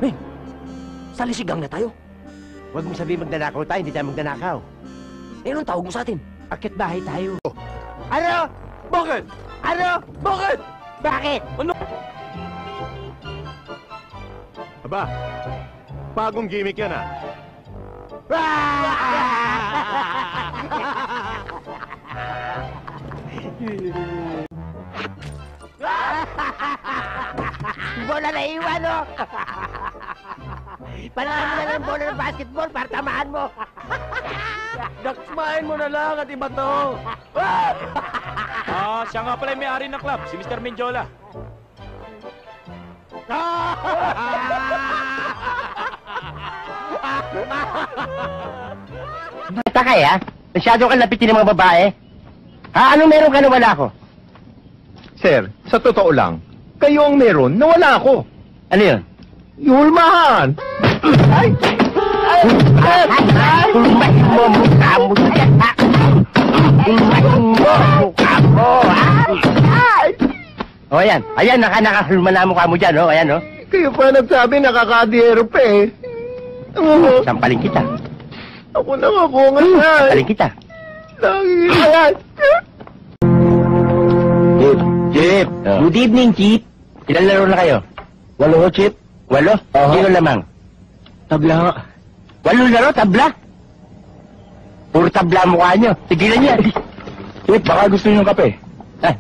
Men, salisigang na tayo. Huwag mo sabihin magnanakaw tayo, hindi tayo magnanakaw. Eh, anong tawag mo sa atin? Akit bahay tayo. Ano? Bakit? Ano? Bakit? Bakit? Ano? Aba, bagong gimmick yan ah. Bola na iwan, no? Panahan mo na lang bola ng basketball para tamaan mo. Daksmain mo na lang at iba to. Siya nga pala yung may-ari ng club, si Mr. Menjola. Bata ka, ha? Masyado kang lapitin ng mga babae. Ha? Anong meron ka na wala ko? Sir, sa totoo lang, kayo ang meron na wala ako. Ano yun? Yulmahan! Ay! Hulmahin mo mukha mo dyan, ha? Hulmahin mo mukha mo, ha? O, ayan. Ayan, nakahulma na mukha mo dyan, o. Ayan, o. Kayo pa nagsabi nakakadiyero pa eh. Sampaling kita. Ako na ako ngayon. Sampaling kita. Lagi yan. Chip. Good evening, Chip. Ilan laro na kayo? 8, Chip. 8? Sino lamang? Tabla nga. 8 laro, tabla? Puro tabla mukha nyo. Tigilan niya. Chip, baka gusto niyo ng kape.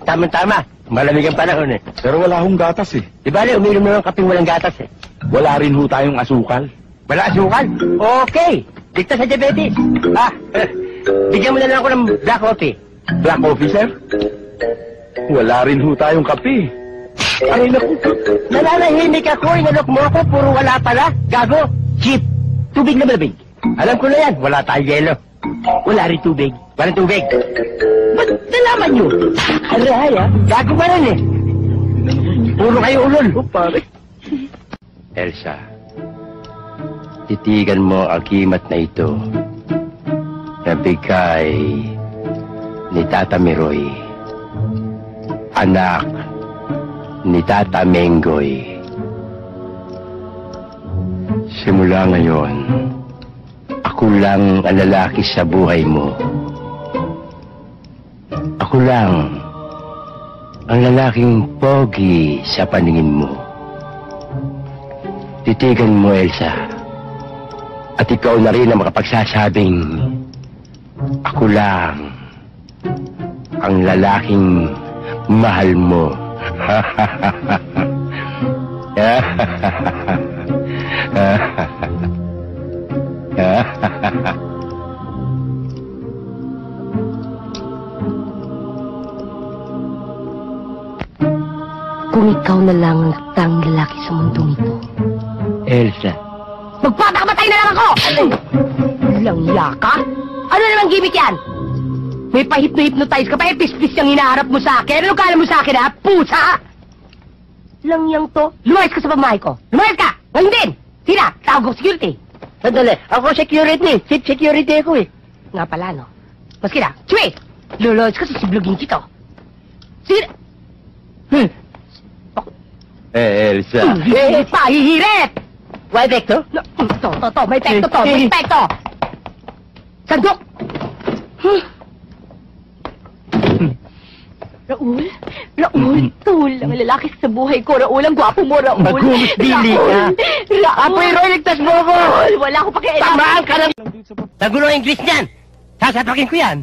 Tama-tama. Malamig ang panahon eh. Pero wala akong gatas eh. Di ba, uminom na ng kapeng walang gatas eh. Wala rin ho tayong asukal. Wala asukal? Okay. Dikta sa diabetes. Bigyan mo na lang ako ng black coffee. Black coffee, sir? Wala rin ho tayong kape. Ay, naku. Nananahimik ako, inalok mo ako, puro wala pala. Gago. Chip. Tubig na malamig. Alam ko na yan, wala tayong yelo. Wala rin tubig. Walang tubig. Ba't nalaman nyo? Aray, ha? Gago pa rin eh. Puro kayo ulol. Pare. Elsa, titigan mo ang kimat na ito na bigay ni Tata Miroy, anak ni Tata Menggoy. Simula ngayon, ako lang ang lalaki sa buhay mo. Ako lang ang lalaking pogi sa paningin mo. Titigan mo, Elsa. At ikaw na rin ang makapagsasabing ako lang ang lalaking mahal mo. Kung ikaw na lang ang tanging lalaki sa mundong ito, Elsa. magpapakamatay na lang ako! Langya ka? Ano namang gimmick yan? May pahip-na-hypnotize ka pa, pis-pis yung hinaharap mo sa akin. Ano kala mo sa akin, ha? Pusa! Langyang to. Lumayas ka sa pamahay ko. Lumayas ka! Ngayon din! Sina, tawag ko security. Sandali, ako security. Chief security ako eh. Nga pala, no? Maski na, Chwe! Lulayas ka sa siblugin kito. Sina... Elsa. Pahihirit! Why, Vector? To. May pekto to. May pekto. Sandok! Raul, Raul, ang lalaki sa buhay ko. Raul, ang gwapo mo, Raul. Maghumusdili ka. Raul. Apoy Roy, ligtas mo ako. Raul, wala akong pakialam. Tamaan ka lang. Nagulo ang English niyan. Sasapakin ko yan.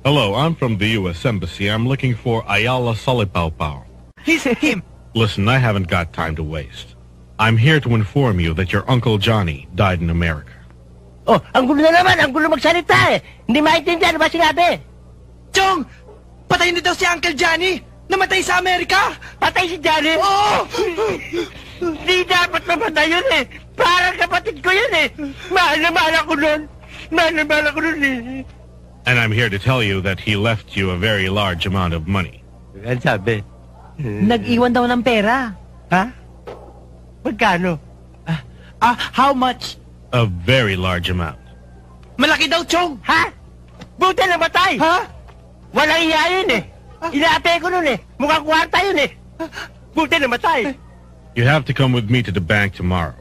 Hello, I'm from the U.S. Embassy. I'm looking for Ayala Solipao. He's him. Listen, I haven't got time to waste. I'm here to inform you that your Uncle Johnny died in America. Oh, ang gulo na naman. Ang gulo magsalita eh. Hindi maintindihan ba sinabi? Chong! Patay na daw si Uncle Johnny! Namatay sa Amerika! Patay si Johnny? Oo! Hindi dapat mamatay yun eh. Parang kapatid ko yun eh. Mahal na mahal ako nun. Mahal na mahal ako nun eh. And I'm here to tell you that he left you a very large amount of money. Ano sabi? Nag-iwan daw ng pera. Ha? Magkano? How much? A very large amount. Malaki daw, Chong! Ha? Buti namatay! Ha? Walang iya yun eh. Inaate ko nun eh. Mukhang kwarta yun eh. Buti namatay. You have to come with me to the bank tomorrow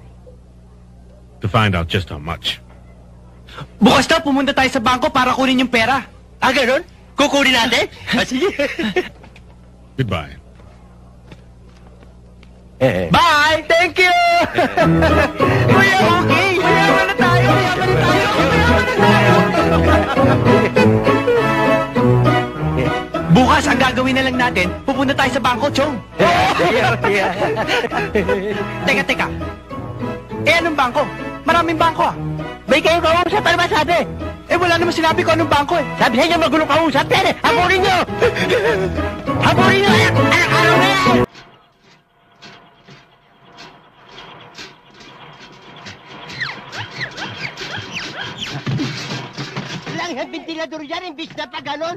to find out just how much. Bukas daw, pumunta tayo sa bangko para kunin yung pera. Ah, ganun? Kukunin natin? Ah, sige. Goodbye. Bye! Thank you! Kuya, okay. Mayaman na tayo. Mayaman na tayo. Mayaman na tayo. Bukas, ang gagawin na lang natin, pupunta tayo sa bangko, Chong. Teka. Anong bangko? Maraming bangko ah. May kayo kausap, ano ba sabi? Wala naman sinabi ko anong bangko eh. Sabi sa inyo, magulong kausap yan eh. Haburin nyo! Haburin nyo! Anak-araw na yan! Lang yung ventilador yan, imbis na pag ganon.